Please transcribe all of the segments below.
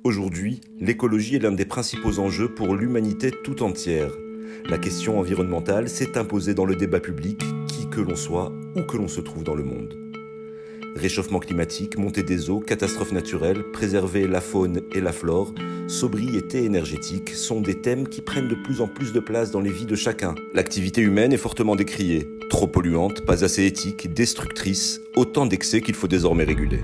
Aujourd'hui, l'écologie est l'un des principaux enjeux pour l'humanité tout entière. La question environnementale s'est imposée dans le débat public, qui que l'on soit, où que l'on se trouve dans le monde. Réchauffement climatique, montée des eaux, catastrophes naturelles, préserver la faune et la flore, sobriété énergétique sont des thèmes qui prennent de plus en plus de place dans les vies de chacun. L'activité humaine est fortement décriée, trop polluante, pas assez éthique, destructrice, autant d'excès qu'il faut désormais réguler.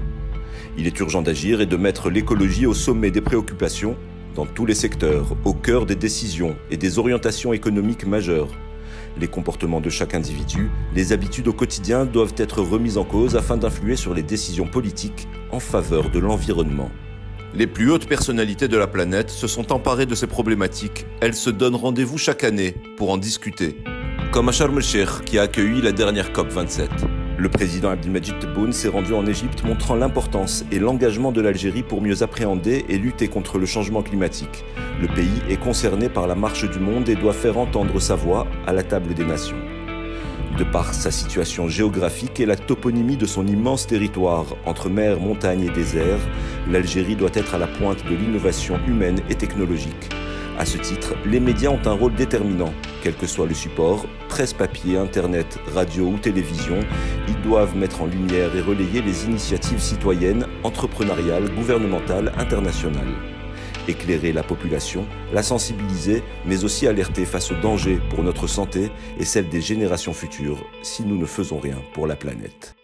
Il est urgent d'agir et de mettre l'écologie au sommet des préoccupations, dans tous les secteurs, au cœur des décisions et des orientations économiques majeures. Les comportements de chaque individu, les habitudes au quotidien doivent être remises en cause afin d'influer sur les décisions politiques en faveur de l'environnement. Les plus hautes personnalités de la planète se sont emparées de ces problématiques. Elles se donnent rendez-vous chaque année pour en discuter. Comme à Sharm el-Sheikh qui a accueilli la dernière COP27. Le président Abdelmadjid Tebboune s'est rendu en Égypte montrant l'importance et l'engagement de l'Algérie pour mieux appréhender et lutter contre le changement climatique. Le pays est concerné par la marche du monde et doit faire entendre sa voix à la table des nations. De par sa situation géographique et la toponymie de son immense territoire entre mer, montagne et désert, l'Algérie doit être à la pointe de l'innovation humaine et technologique. À ce titre, les médias ont un rôle déterminant. Quel que soit le support, presse papier, internet, radio ou télévision, ils doivent mettre en lumière et relayer les initiatives citoyennes, entrepreneuriales, gouvernementales, internationales. Éclairer la population, la sensibiliser, mais aussi alerter face aux dangers pour notre santé et celle des générations futures si nous ne faisons rien pour la planète.